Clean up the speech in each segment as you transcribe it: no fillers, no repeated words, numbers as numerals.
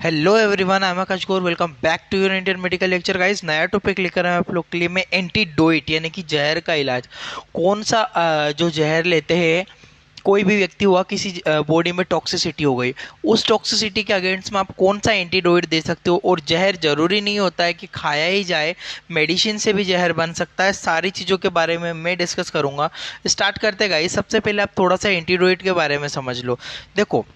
Hello everyone, I am Aakash Gaur. Welcome back to your Indian medical lecture guys. नया topic लेकर आए आप लोग के लिए मैं एंटीडोइट यानी कि जहर का इलाज। कौन सा जो जहर लेते हैं, कोई भी व्यक्ति हुआ, किसी बॉडी में टॉक्सिसिटी हो गई, उस टॉक्सिसिटी के अगेंस्ट में आप कौन सा एंटीडोइट दे सकते हो। और जहर जरूरी नहीं होता है कि खाया ही जाए, मेडिसिन से भी जहर बन सकता है। सारी चीज़ों के बारे में मैं डिस्कस करूंगा। स्टार्ट करते गाइस। सबसे पहले आप थोड़ा सा एंटीडोइट के बारे में समझ लो। देखो,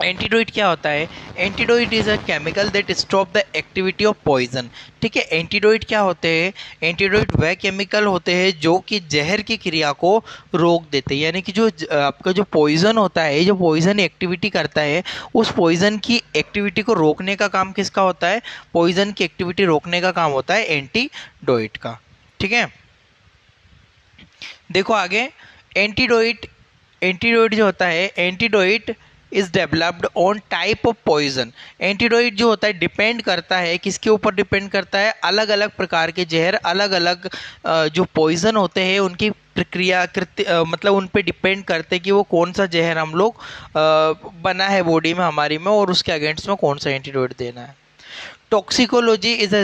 एंटीडोइट क्या होता है। Antidote is a chemical that stop the activity of poison. ठीक है, एंटीडोइट क्या होते हैं। एंटीडोइट वह केमिकल होते हैं जो कि जहर की क्रिया को रोक देते हैं। यानी कि जो आपका जो पॉइजन होता है, जो पॉइजन एक्टिविटी करता है, उस पॉइजन की एक्टिविटी को रोकने का काम किसका होता है। पॉइजन की एक्टिविटी रोकने का काम होता है एंटीडोइट का। ठीक है, देखो आगे। एंटीडोइट एंटीडोइट जो होता है, antidote is developed on type of poison. Antidote जो होता है डिपेंड करता है, किसके ऊपर डिपेंड करता है। अलग अलग प्रकार के जहर, अलग अलग जो पॉइजन होते हैं उनकी प्रक्रिया मतलब उन पे डिपेंड करते हैं कि वो कौन सा जहर हम लोग बना है बॉडी में हमारी में, और उसके अगेंस्ट में कौन सा एंटीडोइट देना है। Toxicology is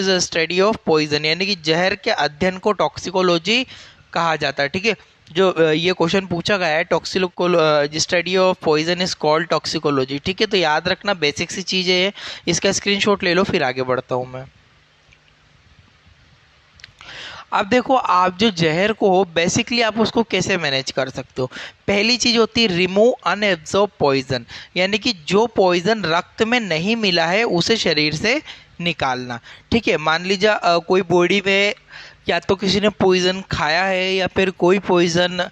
a study of poison, यानी कि जहर के अध्ययन को टॉक्सिकोलॉजी कहा जाता है। ठीक है, जो ये क्वेश्चन पूछा गया है, toxicology study of poison is called toxicology. ठीक है, तो याद रखना, बेसिक सी चीज़ें है। इसका स्क्रीनशॉट ले लो, फिर आगे बढ़ता हूँ मैं। अब देखो, आप जो जहर को हो, बेसिकली आप उसको कैसे मैनेज कर सकते हो। पहली चीज होती है रिमूव अनएब्जॉर्ब पॉइजन, यानी कि जो पॉइजन रक्त में नहीं मिला है उसे शरीर से निकालना। ठीक है, मान लीजिए कोई बॉडी में या तो किसी ने पॉइजन खाया है, या फिर कोई पॉइजन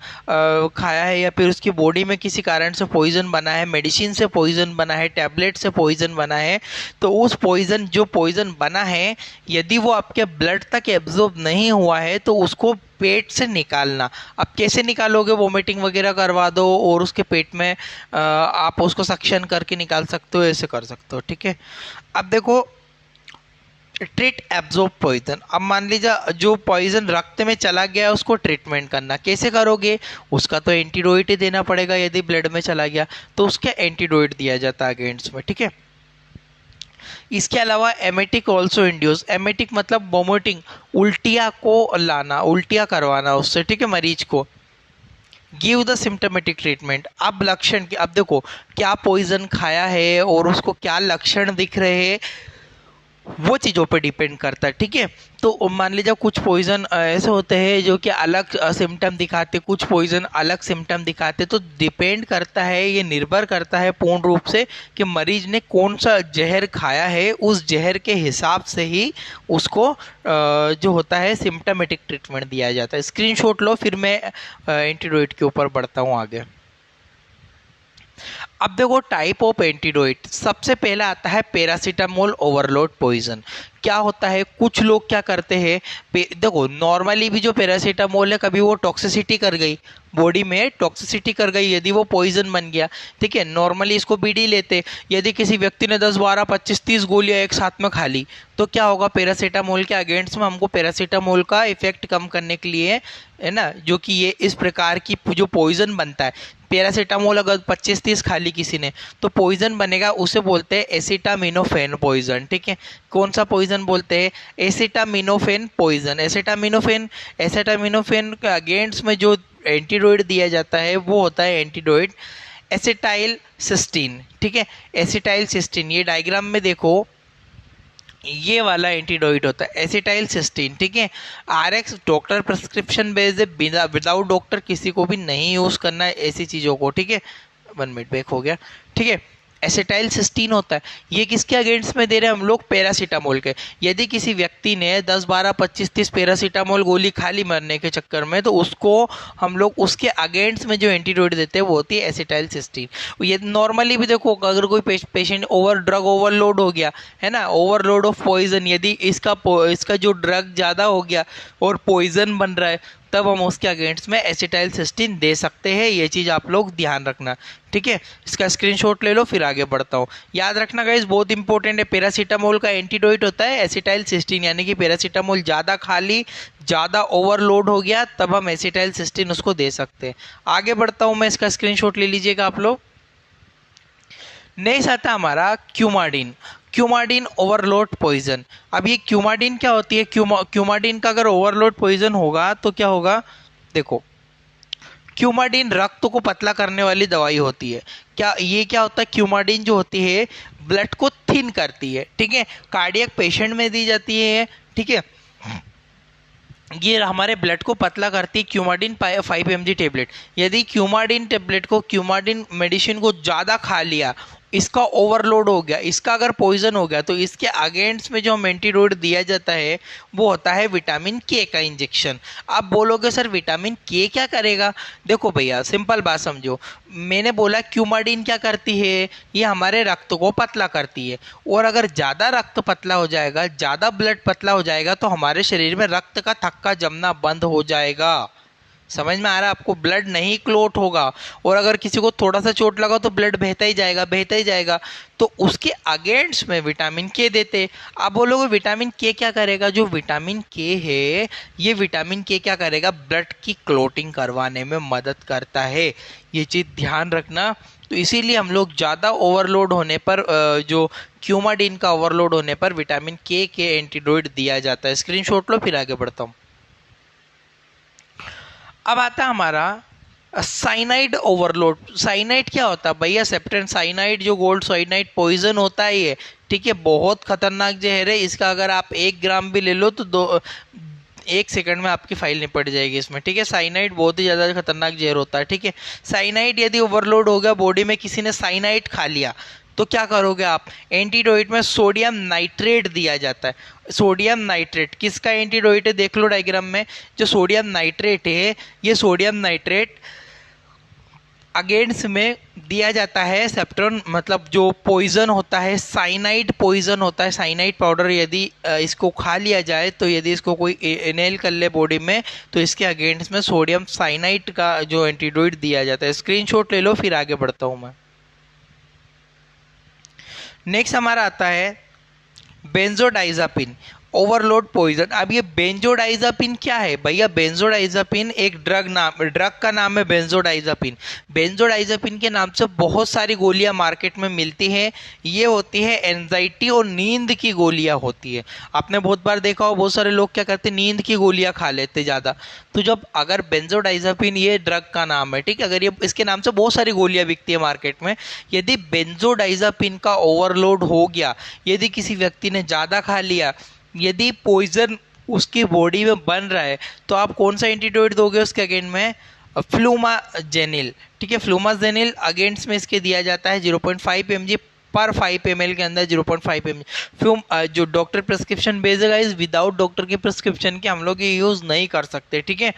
खाया है, या फिर उसकी बॉडी में किसी कारण से पॉइजन बना है, मेडिसिन से पॉइजन बना है, टैबलेट से पॉइजन बना है। तो उस पॉइजन, जो पॉइजन बना है, यदि वो आपके ब्लड तक एब्जॉर्ब नहीं हुआ है तो उसको पेट से निकालना। अब कैसे निकालोगे, वोमिटिंग वगैरह करवा दो और उसके पेट में आप उसको सक्शन करके निकाल सकते हो, ऐसे कर सकते हो। ठीक है, अब देखो, ट्रीट एब्जॉर्ब पॉइजन। अब मान लीजिए जो पॉइजन रक्त में चला गया उसको ट्रीटमेंट करना, कैसे करोगे। उसका तो एंटीडोइट ही देना पड़ेगा। यदि ब्लड में चला गया तो उसका एंटीडोइट दिया जाता है अगेंस्ट में। ठीक है, इसके अलावा एमेटिक ऑल्सो इंड्यूस। एमेटिक मतलब वोमिटिंग, उल्टिया को लाना, उल्टिया करवाना उससे। ठीक है, मरीज को। Give the symptomatic treatment. अब लक्षण, अब देखो क्या पॉइजन खाया है और उसको क्या लक्षण दिख रहे हैं, वो चीज़ों पे डिपेंड करता है। ठीक है, तो मान लीजिए कुछ पॉइजन ऐसे होते हैं जो कि अलग सिम्टम दिखाते, कुछ पॉइजन अलग सिम्टम दिखाते। तो डिपेंड करता है, ये निर्भर करता है पूर्ण रूप से कि मरीज ने कौन सा जहर खाया है। उस जहर के हिसाब से ही उसको जो होता है सिम्टोमेटिक ट्रीटमेंट दिया जाता है। स्क्रीनशॉट लो, फिर मैं एंटीडोइट के ऊपर बढ़ता हूँ आगे। अब देखो, टाइप ऑफ एंटीडोइट। सबसे पहला आता है पैरासीटामोल ओवरलोड पॉइजन। क्या होता है, कुछ लोग क्या करते हैं, देखो नॉर्मली भी जो पैरासीटामोल है, कभी वो टॉक्सिसिटी कर गई, बॉडी में टॉक्सिसिटी कर गई, यदि वो पॉइजन बन गया। ठीक है, नॉर्मली इसको बीडी लेते। यदि किसी व्यक्ति ने 10 12 25 30 गोलियां एक साथ में खा ली तो क्या होगा, पैरासीटामोल के अगेंस्ट में हमको पैरासीटामोल का इफेक्ट कम करने के लिए, है ना, जो कि ये इस प्रकार की जो पॉइजन बनता है, पैरासीटामोल अगर 25 30 खा ली किसी ने तो पॉइजन बनेगा, उसे बोलते हैं एसिटामिनोफेन पॉइजन। ठीक है, कौन सा पॉइजन बोलते हैं, एसिटामिनोफेन पॉइजन। एसिटामिनोफेन के अगेंस्ट में जो एंटीडोइड दिया जाता है वो होता है एंटीडोइड एसिटाइल सिस्टीन। ठीक है, एसिटाइल सिस्टीन, ये डायग्राम में देखो, ये वाला एंटीडोइड होता है एसिटाइल सिस्टीन। ठीक है, आरएक्स डॉक्टर प्रिस्क्रिप्शन बेस्ड है, विदाउट डॉक्टर किसी को भी नहीं यूज करना है ऐसी चीजों को। ठीक है, 1 मिनट बैक हो गया। ठीक है, एसिटाइल सिस्टीन होता है, ये किसके अगेंस्ट में दे रहे हैं हम लोग, पैरासीटामोल के। यदि किसी व्यक्ति ने 10 12 25 30 पैरासीटामोल गोली खा ली मरने के चक्कर में, तो उसको हम लोग उसके अगेंस्ट में जो एंटीडोट देते हैं वो होती है एसिटाइल सिस्टीन। ये नॉर्मली भी देखो, अगर कोई पेशेंट ड्रग ओवरलोड हो गया है ना, ओवरलोड ऑफ पॉइजन, यदि इसका जो ड्रग ज़्यादा हो गया और पॉइजन बन रहा है, तब हम उसके अगेंस्ट में एसिटाइल सिस्टीन दे सकते हैं। ये चीज़ आप लोग ध्यान रखना। ठीक है, इसका स्क्रीनशॉट ले लो, फिर आगे बढ़ता हूँ। याद रखना गाइस, बहुत इंपॉर्टेंट है। पैरासीटामोल का एंटीडोइट होता है एसिटाइल सिस्टीन, यानी कि पैरासीटामोल ज़्यादा खा ली, ज़्यादा ओवरलोड हो गया, तब हम एसिटाइल सिस्टीन उसको दे सकते हैं। आगे बढ़ता हूँ मैं, इसका स्क्रीनशॉट ले लीजिएगा आप लोग। नेक्स्ट आता है हमारा क्यूमाडिन। क्यूमाडिन ओवरलोड पॉइजन। अब ये क्यूमाडिन क्या होती है? क्यूमाडिन का अगर ओवरलोड पॉइजन होगा तो क्या होगा? देखो, क्यूमाडिन रक्त को पतला करने वाली दवाई होती है। क्या होता है? क्यूमाडिन जो होती है ब्लड को थिन करती है, ठीक है, कार्डियक पेशेंट में दी जाती है, ठीक है। ये हमारे ब्लड को पतला करती है क्यूमाडिन 5 mg टेबलेट। यदि क्यूमाडिन टेबलेट को, क्यूमाडिन मेडिसिन को ज़्यादा खा लिया, इसका ओवरलोड हो गया, इसका अगर पॉइजन हो गया, तो इसके अगेंस्ट में जो हम एंटीडोट दिया जाता है वो होता है विटामिन के का इंजेक्शन। आप बोलोगे सर विटामिन के क्या करेगा? देखो भैया, सिंपल बात समझो। मैंने बोला क्यूमाडिन क्या करती है? ये हमारे रक्त को पतला करती है, और अगर ज़्यादा रक्त पतला हो जाएगा, ज़्यादा ब्लड पतला हो जाएगा, तो हमारे शरीर में रक्त का थक्का जमना बंद हो जाएगा। समझ में आ रहा है आपको? ब्लड नहीं क्लोट होगा, और अगर किसी को थोड़ा सा चोट लगा तो ब्लड बहता ही जाएगा, बहता ही जाएगा। तो उसके अगेंस्ट में विटामिन के देते। आप बोलोगे विटामिन के क्या करेगा? जो विटामिन के है, ये विटामिन के क्या करेगा? ब्लड की क्लोटिंग करवाने में मदद करता है। ये चीज़ ध्यान रखना। तो इसीलिए हम लोग ज़्यादा ओवरलोड होने पर, जो क्यूमाडिन का ओवरलोड होने पर विटामिन के एंटीडोट दिया जाता है। स्क्रीनशॉट लो, फिर आगे बढ़ता हूँ। अब आता है हमारा साइनाइड ओवरलोड। साइनाइड क्या होता है भैया? सेप्टेन साइनाइड, जो गोल्ड साइनाइड पॉइजन होता है ये, ठीक है, बहुत खतरनाक जहर है। इसका अगर आप 1 ग्राम भी ले लो तो 1 सेकंड में आपकी फाइल निपट जाएगी इसमें, ठीक है। साइनाइड बहुत ही ज़्यादा खतरनाक जहर होता है, ठीक है। साइनाइड यदि ओवरलोड हो गया बॉडी में, किसी ने साइनाइड खा लिया, तो क्या करोगे आप? एंटीडोट में सोडियम नाइट्रेट दिया जाता है। सोडियम नाइट्रेट किसका एंटीडोट है? देख लो डायग्राम में, जो सोडियम नाइट्रेट है, ये सोडियम नाइट्रेट अगेंस्ट में दिया जाता है सेप्ट्रॉन, मतलब जो पॉइजन होता है, साइनाइड पॉइजन होता है, साइनाइड पाउडर। यदि इसको खा लिया जाए, तो यदि इसको कोई इनहेल कर ले बॉडी में, तो इसके अगेंस्ट में सोडियम साइनाइड का जो एंटीडोट दिया जाता है। स्क्रीनशॉट ले लो, फिर आगे बढ़ता हूँ मैं। नेक्स्ट हमारा आता है बेंजोडाइजापिन ओवरलोड पॉइजन। अब ये बेंजोडाइजापिन क्या है भैया? बेंजोडाइजापिन एक ड्रग का नाम है बेंजोडाइजापिन। बेंजोडाइजापिन के नाम से बहुत सारी गोलियां मार्केट में मिलती हैं। ये होती है एंजाइटी और नींद की गोलियां होती है। आपने बहुत बार देखा हो, बहुत सारे लोग क्या करते हैं, नींद की गोलियां खा लेते ज़्यादा। तो जब अगर बेंजोडाइजापिन, ये ड्रग का नाम है, ठीक है, अगर ये इसके नाम से बहुत सारी गोलियां बिकती है मार्केट में, यदि बेंजोडाइजापिन का ओवरलोड हो गया, यदि किसी व्यक्ति ने ज़्यादा खा लिया, यदि पॉइजन उसकी बॉडी में बन रहा है, तो आप कौन सा एंटीडोट दोगे उसके अगेंस्ट में? फ्लूमाजेनिल, ठीक है। फ्लूमाजेनिल अगेंस्ट में इसके दिया जाता है 0.5 mg पर 5 ml के अंदर 0.5 mg। फ्लूम जो डॉक्टर प्रिस्क्रिप्शन बेस्ड है, इस विदाउट डॉक्टर के प्रिस्क्रिप्शन के हम लोग ये यूज़ नहीं कर सकते, ठीक है।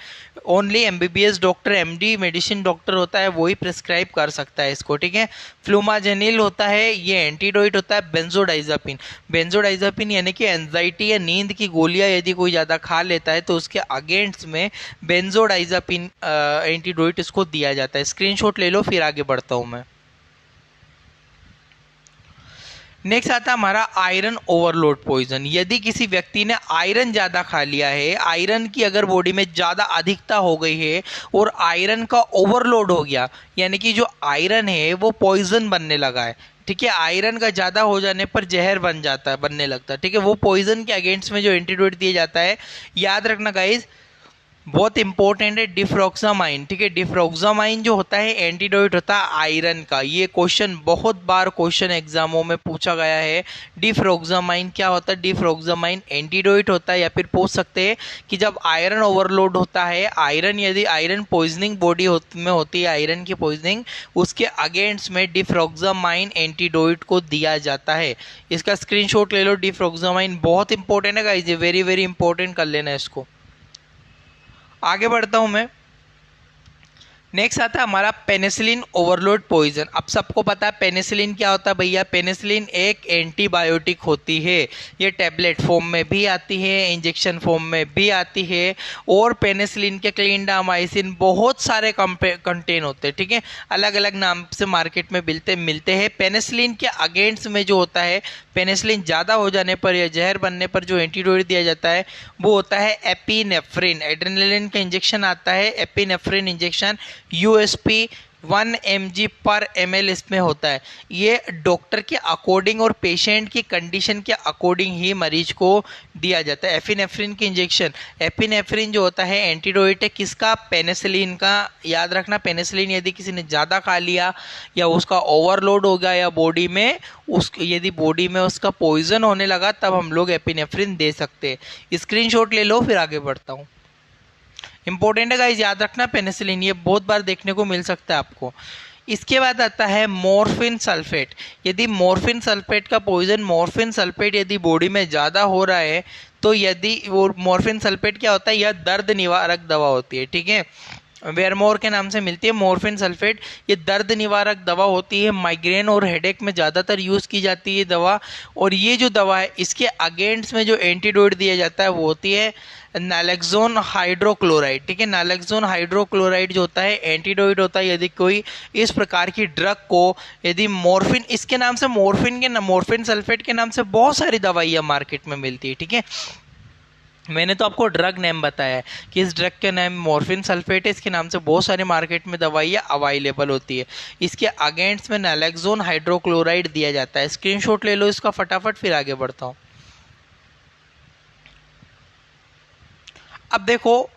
Only MBBS doctor, MD medicine doctor होता है, वही प्रिस्क्राइब कर सकता है इसको, ठीक है। फ्लूमाजेनिल होता है, ये एंटीडोट होता है बेंजोडाइजापिन। बेंजोडाइजापिन यानी कि एंजाइटी या नींद की गोलियां यदि कोई ज़्यादा खा लेता है, तो उसके अगेंस्ट में बेंजोडाइजापिन एंटीडोट इसको दिया जाता है। स्क्रीनशॉट ले लो, फिर आगे बढ़ता हूँ मैं। नेक्स्ट आता है हमारा आयरन ओवरलोड पॉइजन। यदि किसी व्यक्ति ने आयरन ज़्यादा खा लिया है, आयरन की अगर बॉडी में ज़्यादा अधिकता हो गई है और आयरन का ओवरलोड हो गया, यानी कि जो आयरन है वो पॉइजन बनने लगा है, ठीक है। आयरन का ज़्यादा हो जाने पर जहर बन जाता है, बनने लगता है, ठीक है। वो पॉइजन के अगेंस्ट में जो एंटीडोट दिया जाता है, याद रखना गाइज, बहुत इंपॉर्टेंट है, डिफ्रोक्सामाइन, ठीक है। डिफ्रोक्सामाइन जो होता है एंटीडोट होता है आयरन का। ये क्वेश्चन बहुत बार क्वेश्चन एग्जामों में पूछा गया है। डिफ्रोक्सामाइन क्या होता है? डिफ्रोक्सामाइन एंटीडोट होता है। या फिर पूछ सकते हैं कि जब आयरन ओवरलोड होता है, आयरन यदि आयरन पॉइजनिंग बॉडी में होती है, आयरन की पॉइजनिंग, उसके अगेंस्ट में डिफ्रोक्सामाइन एंटीडोट को दिया जाता है। इसका स्क्रीनशॉट ले लो। डिफ्रोक्सामाइन बहुत इंपॉर्टेंट है गाइस, वेरी वेरी इंपॉर्टेंट कर लेना इसको। आगे बढ़ता हूं मैं। नेक्स्ट आता है हमारा पेनिसिलिन ओवरलोड पॉइजन। अब सबको पता है पेनिसिलिन क्या होता है भैया? पेनिसिलिन एक एंटीबायोटिक होती है। ये टैबलेट फॉर्म में भी आती है, इंजेक्शन फॉर्म में भी आती है, और पेनिसिलिन के क्लिंडामाइसिन बहुत सारे कंटेन होते हैं, ठीक है। अलग अलग नाम से मार्केट में मिलते हैं। पेनिसिलिन के अगेंस्ट में जो होता है, पेनिसिलिन ज़्यादा हो जाने पर या जहर बनने पर जो एंटीडोट दिया जाता है वो होता है एपिनेफ्रिन। एड्रेनलिन का इंजेक्शन आता है, एपिनेफ्रिन इंजेक्शन, USP 1 mg/ml इसमें होता है। ये डॉक्टर के अकॉर्डिंग और पेशेंट की कंडीशन के अकॉर्डिंग ही मरीज को दिया जाता है। एपिनेफ्रिन की इंजेक्शन, एपिनेफ्रिन जो होता है एंटीडोट है किसका, पेनिसिलिन का। याद रखना, पेनिसिलिन यदि किसी ने ज़्यादा खा लिया या उसका ओवरलोड हो गया या बॉडी में यदि बॉडी में उसका पॉइजन होने लगा, तब हम लोग एपिनेफ्रिन दे सकते हैं। स्क्रीनशॉट ले लो, फिर आगे बढ़ता हूँ। इंपॉर्टेंट है गाइस, याद रखना पेनिसिलिन, ये बहुत बार देखने को मिल सकता है आपको। इसके बाद आता है मॉर्फिन सल्फेट। यदि मॉर्फिन सल्फेट का पॉइजन, मॉर्फिन सल्फेट यदि बॉडी में ज़्यादा हो रहा है, तो यदि वो मॉर्फिन सल्फेट क्या होता है, यह दर्द निवारक दवा होती है, ठीक है। वेरमोर के नाम से मिलती है मॉर्फिन सल्फेट। ये दर्द निवारक दवा होती है, माइग्रेन और हेडेक में ज़्यादातर यूज़ की जाती है दवा। और ये जो दवा है इसके अगेंस्ट में जो एंटीडोट दिया जाता है वो होती है नालेक्सोन हाइड्रोक्लोराइड, ठीक है। नालेक्सोन हाइड्रोक्लोराइड जो होता है एंटीडोट होता है यदि कोई इस प्रकार की ड्रग को, यदि मॉर्फिन, इसके नाम से मॉर्फिन सल्फेट के नाम से बहुत सारी दवाइयाँ मार्केट में मिलती है, ठीक है। मैंने तो आपको ड्रग नेम बताया है कि इस ड्रग के नाम मॉर्फिन सल्फेट है, इसके नाम से बहुत सारे मार्केट में दवाइयाँ अवेलेबल होती है। इसके अगेंस्ट में नालेक्सोन हाइड्रोक्लोराइड दिया जाता है। स्क्रीनशॉट ले लो इसका फटाफट, फिर आगे बढ़ता हूँ। अब देखो,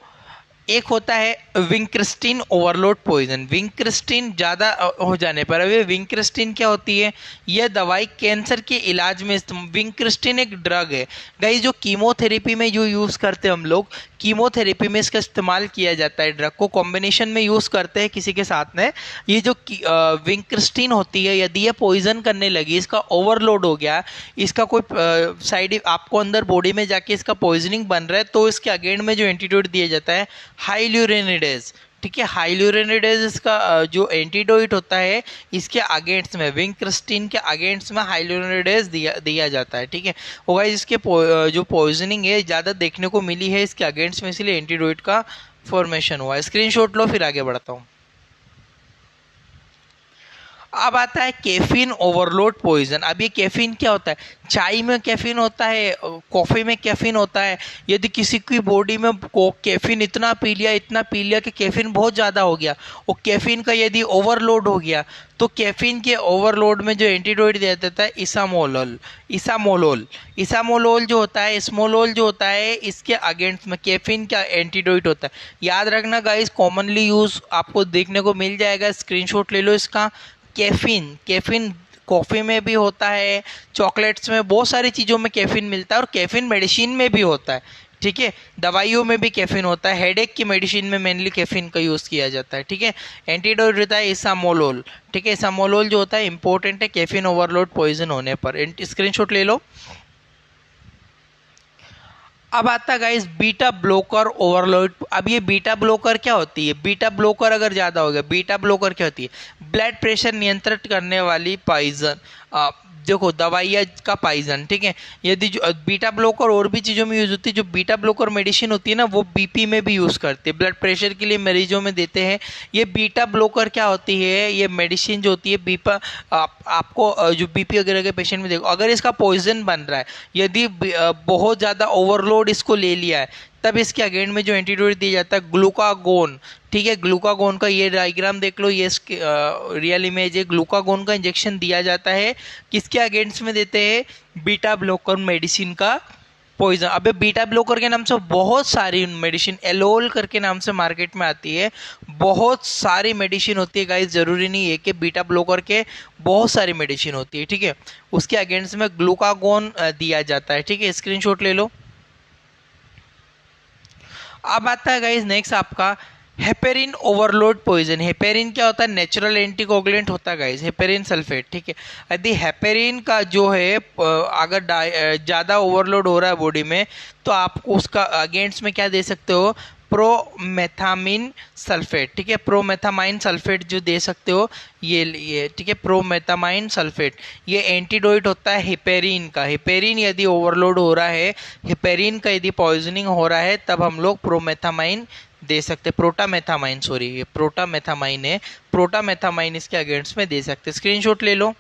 एक होता है विंक्रिस्टिन ओवरलोड पॉइजन। विंक्रिस्टिन ज़्यादा हो जाने पर, अब ये विंक्रिस्टिन क्या होती है, यह दवाई कैंसर के इलाज में विंक्रिस्टिन एक ड्रग है गाइस, जो कीमोथेरेपी में जो यूज़ करते हैं हम लोग, कीमोथेरेपी में इसका इस्तेमाल किया जाता है। ड्रग को कॉम्बिनेशन में यूज़ करते हैं किसी के साथ में। ये जो विंक्रिस्टिन होती है, यदि ये पॉइजन करने लगी, इसका ओवरलोड हो गया, इसका कोई साइड आपको अंदर बॉडी में जाके इसका पॉइजनिंग बन रहा है, तो इसके अगेंस्ट में जो एंटीडोट दिया जाता है हाइल्यूरोनिडेज, ठीक है। हाइल्यूरोनिडेज इसका जो एंटीडोट होता है, इसके अगेंस्ट में, विंक्रिस्टिन के अगेंस्ट में हाइल्यूरोनिडेज दिया जाता है, ठीक है। वो गाइस इसके जो पॉइजनिंग है ज़्यादा देखने को मिली है इसके अगेंस्ट में, इसलिए एंटीडोट का फॉर्मेशन हुआ है। स्क्रीनशॉट लो, फिर आगे बढ़ता हूँ। अब आता है कैफीन ओवरलोड पॉइजन। अब ये कैफीन क्या होता है, चाय में कैफीन होता है, कॉफ़ी में कैफीन होता है। यदि किसी की बॉडी में कैफीन इतना पी लिया कि कैफीन बहुत ज़्यादा हो गया, और कैफीन का यदि ओवरलोड हो गया, तो कैफीन के ओवरलोड में जो एंटीडोट दिया जाता है इसामोलोल जो होता है, स्मोलोल जो होता है, इसके अगेंस्ट में कैफीन का एंटीडोट होता है। याद रखना गाइस, कॉमनली यूज आपको देखने को मिल जाएगा, स्क्रीनशॉट ले लो इसका। कैफीन कॉफ़ी में भी होता है, चॉकलेट्स में, बहुत सारी चीज़ों में कैफीन मिलता है, और कैफीन मेडिसिन में भी होता है, ठीक है। दवाइयों में भी कैफीन होता है, हेडेक की मेडिसिन में मेनली कैफीन का यूज़ किया जाता है, ठीक है। एंटीडोट रहता है इसामोलोल, ठीक है। इसामोलोल जो होता है इंपॉर्टेंट है कैफीन ओवरलोड पॉइजन होने पर। स्क्रीनशॉट ले लो। अब आता है गाइस बीटा ब्लोकर ओवरलोड। अब ये बीटा ब्लोकर क्या होती है, बीटा ब्लोकर अगर ज़्यादा हो गया, बीटा ब्लोकर क्या होती है, ब्लड प्रेशर नियंत्रित करने वाली पॉइजन, देखो दवाइयाँ का पॉइजन, ठीक है। यदि जो बीटा ब्लोकर और भी चीज़ों में यूज़ होती है, जो बीटा ब्लोकर मेडिसिन होती है ना, वो बीपी में भी यूज़ करते हैं, ब्लड प्रेशर के लिए मरीजों में देते हैं। ये बीटा ब्लोकर क्या होती है, ये मेडिसिन जो होती है आपको जो बीपी वगैरह के पेशेंट में देखो, अगर इसका पॉइजन बन रहा है, यदि बहुत ज़्यादा ओवरलोड इसको ले लिया है, तब इसके अगेंस्ट में जो एंटीडोट दिया जाता है ग्लूकागोन, ठीक है। ग्लूकागोन का ये डायग्राम देख लो, ये रियल इमेज है। ग्लूकागोन का इंजेक्शन दिया जाता है, किसके अगेंस्ट में देते हैं, बीटा ब्लोकर मेडिसिन का पॉइजन। अबे बीटा ब्लोकर के नाम से बहुत सारी मेडिसिन, एलोल करके नाम से मार्केट में आती है, बहुत सारी मेडिसिन होती है गाइस, जरूरी नहीं है कि बीटा ब्लोकर के बहुत सारी मेडिसिन होती है, ठीक है। उसके अगेंस्ट में ग्लूकागोन दिया जाता है, ठीक है। स्क्रीनशॉट ले लो। अब आता है गाइस नेक्स्ट आपका हेपेरिन ओवरलोड पॉइजन। हेपेरिन क्या होता है, नेचुरल एंटीकोगुलेंट होता है गाइस, हेपेरिन सल्फेट, ठीक है। यदि हेपेरिन का जो है अगर ज़्यादा ओवरलोड हो रहा है बॉडी में, तो आप उसका अगेंस्ट में क्या दे सकते हो, प्रोमेथामिन सल्फेट, ठीक है। प्रोमेथामाइन सल्फेट जो दे सकते हो, ये ठीक है, प्रोमेथामाइन सल्फेट, ये एंटीडोट होता है हेपेरिन का। हेपेरिन यदि ओवरलोड हो रहा है, हेपेरिन का यदि पॉइजनिंग हो रहा है, तब हम लोग प्रोमेथामाइन दे सकते, प्रोटामेथामाइन, सॉरी ये प्रोटामेथामाइन है, प्रोटामेथामाइन इसके अगेंस्ट में दे सकते। स्क्रीनशॉट ले लो।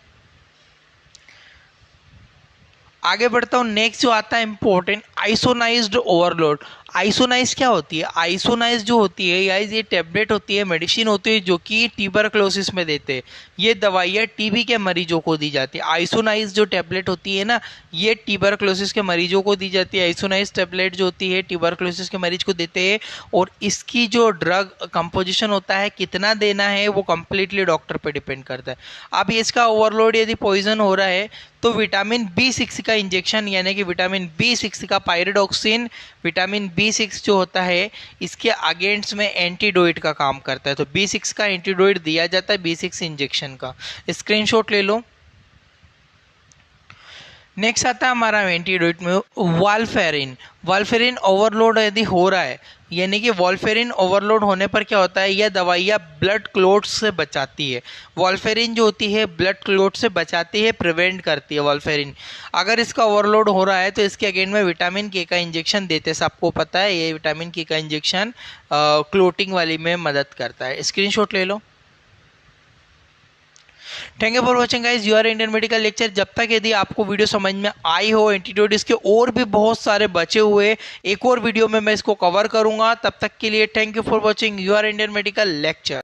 आगे बढ़ता हूँ, नेक्स्ट जो आता है इंपॉर्टेंट, आइसोनाइज्ड ओवरलोड। आइसोनाइज क्या होती है? आइसोनाइज जो होती है या ये टेबलेट होती है, मेडिसिन होती है जो कि ट्यूबरक्लोसिस में देते हैं। ये दवाइयाँ टीबी के मरीजों को दी जाती है। आइसोनाइज जो टेबलेट होती है ना, ये ट्यूबरक्लोसिस के मरीजों को दी जाती है। आइसोनाइज टेबलेट जो होती है ट्यूबरक्लोसिस के मरीज को देते हैं, और इसकी जो ड्रग कंपोजिशन होता है, कितना देना है, वो कम्प्लीटली डॉक्टर पे डिपेंड करता है। अब इसका ओवरलोड यदि पॉइजन हो रहा है तो विटामिन B6 का इंजेक्शन, यानी कि विटामिन B6 का पायरिडॉक्सिन, विटामिन B6 जो होता है इसके अगेंस्ट में एंटीडोइड का काम करता है। तो B6 का एंटीडोइड दिया जाता है, B6 इंजेक्शन का। स्क्रीनशॉट ले लो। नेक्स्ट आता है हमारा एंटीडोट में वालफेरिन। वालफेरिन ओवरलोड यदि हो रहा है, यानी कि वालफेरिन ओवरलोड होने पर क्या होता है, यह दवाइयाँ ब्लड क्लॉट से बचाती है। वालफेरिन जो होती है ब्लड क्लॉट से बचाती है, प्रिवेंट करती है वालफेरिन। अगर इसका ओवरलोड हो रहा है तो इसके अगेंस्ट में विटामिन के का इंजेक्शन देते हैं। सबको पता है ये विटामिन के का इंजेक्शन क्लोटिंग वाली में मदद करता है। स्क्रीनशॉट ले लो। Thank you for watching guys your Indian medical lecture. जब तक यदि आपको वीडियो समझ में आई हो, एंटीडोट इसके और भी बहुत सारे बचे हुए एक और वीडियो में मैं इसको कवर करूंगा। तब तक के लिए thank you for watching your Indian medical lecture.